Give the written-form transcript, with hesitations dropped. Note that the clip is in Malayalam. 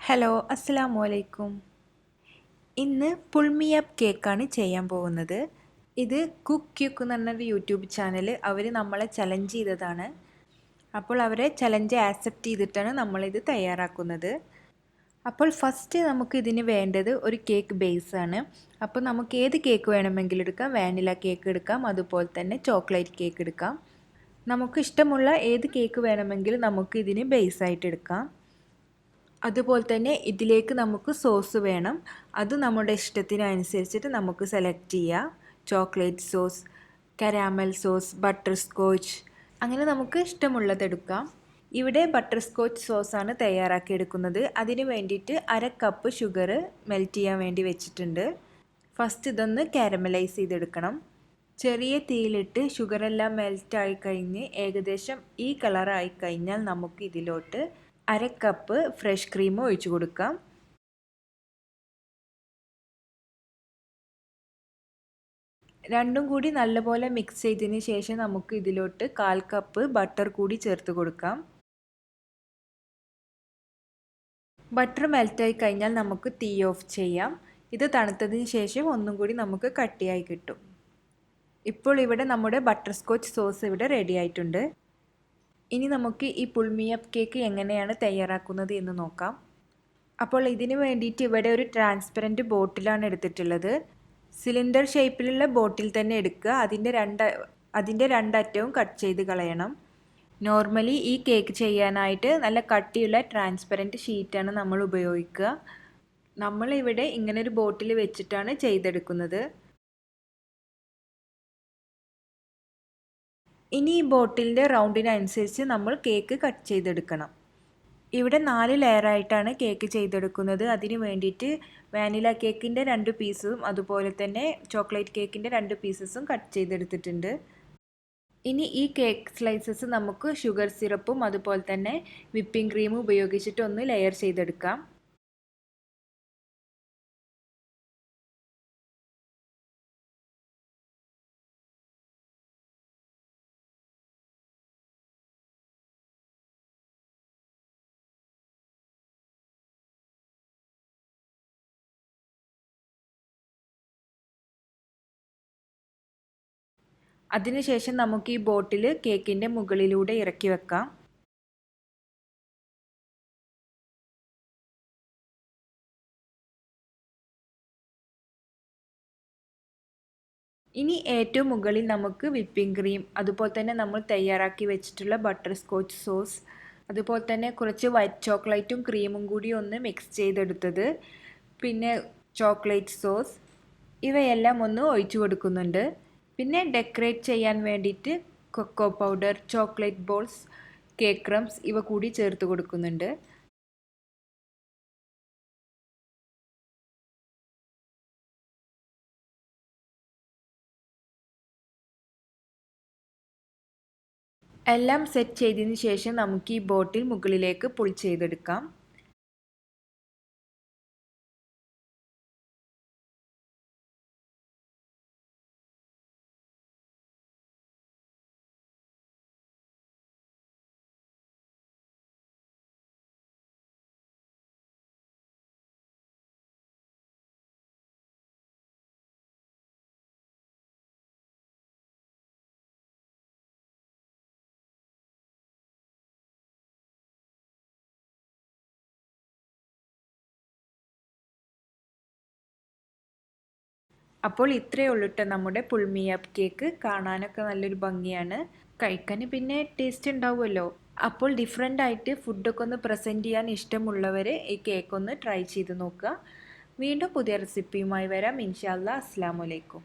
ഹലോ അസ്സലാമു അലൈക്കും. ഇന്ന് പുൾമിയപ്പ് കേക്കാണ് ചെയ്യാൻ പോകുന്നത്. ഇത് കുക്ക് എന്ന് പറഞ്ഞൊരു യൂട്യൂബ് ചാനൽ അവർ നമ്മളെ ചലഞ്ച് ചെയ്തതാണ്. അപ്പോൾ അവരെ ചലഞ്ച് ആക്സെപ്റ്റ് ചെയ്തിട്ടാണ് നമ്മളിത് തയ്യാറാക്കുന്നത്. അപ്പോൾ ഫസ്റ്റ് നമുക്ക് ഇതിന് വേണ്ടത് ഒരു കേക്ക് ബേസാണ്. അപ്പോൾ നമുക്ക് ഏത് കേക്ക് വേണമെങ്കിലും എടുക്കാം. വാനില കേക്ക് എടുക്കാം, അതുപോലെ തന്നെ ചോക്ലേറ്റ് കേക്ക് എടുക്കാം. നമുക്ക് ഇഷ്ടമുള്ള ഏത് കേക്ക് വേണമെങ്കിലും നമുക്ക് ഇതിന് ബേസായിട്ട് എടുക്കാം. അതുപോലെ തന്നെ ഇതിലേക്ക് നമുക്ക് സോസ് വേണം. അത് നമ്മുടെ ഇഷ്ടത്തിനനുസരിച്ചിട്ട് നമുക്ക് സെലക്ട് ചെയ്യാം. Chocolate sauce, caramel sauce, butter scotch, അങ്ങനെ നമുക്ക് ഇഷ്ടമുള്ളത് എടുക്കാം. ഇവിടെ ബട്ടർ സ്കോച്ച് സോസാണ് തയ്യാറാക്കി എടുക്കുന്നത്. അതിന് വേണ്ടിയിട്ട് 1/2 കപ്പ് ഷുഗർ മെൽറ്റ് ചെയ്യാൻ വേണ്ടി വെച്ചിട്ടുണ്ട്. ഫസ്റ്റ് ഇതൊന്ന് കാരമലൈസ് ചെയ്തെടുക്കണം. ചെറിയ തീയിലിട്ട് ഷുഗറെല്ലാം മെൽറ്റായി കഴിഞ്ഞ് ഏകദേശം ഈ കളറായി കഴിഞ്ഞാൽ നമുക്ക് ഇതിലോട്ട് 1/2 കപ്പ് ഫ്രഷ് ക്രീം ഒഴിച്ചു കൊടുക്കാം. രണ്ടും കൂടി നല്ലപോലെ മിക്സ് ചെയ്തതിന് ശേഷം നമുക്ക് ഇതിലോട്ട് 1/4 കപ്പ് ബട്ടർ കൂടി ചേർത്ത് കൊടുക്കാം. ബട്ടർ മെൽറ്റായി കഴിഞ്ഞാൽ നമുക്ക് തീ ഓഫ് ചെയ്യാം. ഇത് തണുത്തതിന് ശേഷം ഒന്നും കൂടി നമുക്ക് കട്ടിയായി കിട്ടും. ഇപ്പോൾ ഇവിടെ നമ്മുടെ ബട്ടർ സ്കോച്ച് സോസ് ഇവിടെ റെഡി ആയിട്ടുണ്ട്. ഇനി നമുക്ക് ഈ പുൾമിയപ്പ് കേക്ക് എങ്ങനെയാണ് തയ്യാറാക്കുന്നത് എന്ന് നോക്കാം. അപ്പോൾ ഇതിന് വേണ്ടിയിട്ട് ഇവിടെ ഒരു ട്രാൻസ്പെറൻറ്റ് ബോട്ടിലാണ് എടുത്തിട്ടുള്ളത്. സിലിണ്ടർ ഷേപ്പിലുള്ള ബോട്ടിൽ തന്നെ എടുക്കുക. അതിൻ്റെ രണ്ടറ്റവും കട്ട് ചെയ്ത് കളയണം. നോർമലി ഈ കേക്ക് ചെയ്യാനായിട്ട് നല്ല കട്ടിയുള്ള ട്രാൻസ്പെറൻറ്റ് ഷീറ്റാണ് നമ്മൾ ഉപയോഗിക്കുക. നമ്മളിവിടെ ഇങ്ങനൊരു ബോട്ടിൽ വെച്ചിട്ടാണ് ചെയ്തെടുക്കുന്നത്. ഇനി ഈ ബോട്ടിലിൻ്റെ റൗണ്ടിനനുസരിച്ച് നമ്മൾ കേക്ക് കട്ട് ചെയ്തെടുക്കണം. ഇവിടെ 4 ലെയറായിട്ടാണ് കേക്ക് ചെയ്തെടുക്കുന്നത്. അതിന് വേണ്ടിയിട്ട് വാനില കേക്കിൻ്റെ 2 പീസും അതുപോലെ തന്നെ ചോക്ലേറ്റ് കേക്കിൻ്റെ 2 പീസസും കട്ട് ചെയ്തെടുത്തിട്ടുണ്ട്. ഇനി ഈ കേക്ക് സ്ലൈസസ് നമുക്ക് ഷുഗർ സിറപ്പും അതുപോലെ തന്നെ വിപ്പിംഗ് ക്രീമും ഉപയോഗിച്ചിട്ട് ഒന്ന് ലെയർ ചെയ്തെടുക്കാം. അതിനുശേഷം നമുക്ക് ഈ ബോട്ടിൽ കേക്കിൻ്റെ മുകളിലൂടെ ഇറക്കി വെക്കാം. ഇനി ഏറ്റവും മുകളിൽ നമുക്ക് വിപ്പിംഗ് ക്രീം, അതുപോലെ തന്നെ നമ്മൾ തയ്യാറാക്കി വെച്ചിട്ടുള്ള ബട്ടർ സ്കോച്ച് സോസ്, അതുപോലെ തന്നെ കുറച്ച് വൈറ്റ് ചോക്ലേറ്റും ക്രീമും കൂടി ഒന്ന് മിക്സ് ചെയ്തെടുത്തത്, പിന്നെ ചോക്ലേറ്റ് സോസ്, ഇവയെല്ലാം ഒന്ന് ഒഴിച്ചു കൊടുക്കുന്നുണ്ട്. പിന്നെ ഡെക്കറേറ്റ് ചെയ്യാൻ വേണ്ടിയിട്ട് cocoa powder, chocolate balls, cake crumbs ഇവ കൂടി ചേർത്ത് കൊടുക്കുന്നുണ്ട്. എല്ലാം സെറ്റ് ചെയ്തതിന് ശേഷം നമുക്ക് ഈ ബോട്ടിൽ മുകളിലേക്ക് പുൾ ചെയ്തെടുക്കാം. അപ്പോൾ ഇത്രയേ ഉള്ളൂ കേട്ടോ നമ്മുടെ പുൾമിയപ്പ് കേക്ക്. കാണാനൊക്കെ നല്ലൊരു ഭംഗിയാണ്, കഴിക്കാൻ പിന്നെ ടേസ്റ്റ് ഉണ്ടാവുമല്ലോ. അപ്പോൾ ഡിഫറെൻ്റ് ആയിട്ട് ഫുഡൊക്കെ ഒന്ന് പ്രസൻറ്റ് ചെയ്യാൻ ഇഷ്ടമുള്ളവർ ഈ കേക്ക് ഒന്ന് ട്രൈ ചെയ്ത് നോക്കുക. വീണ്ടും പുതിയ റെസിപ്പിയുമായി വരാം. ഇൻഷാ അല്ലാ. അസ്സലാമു അലൈക്കും.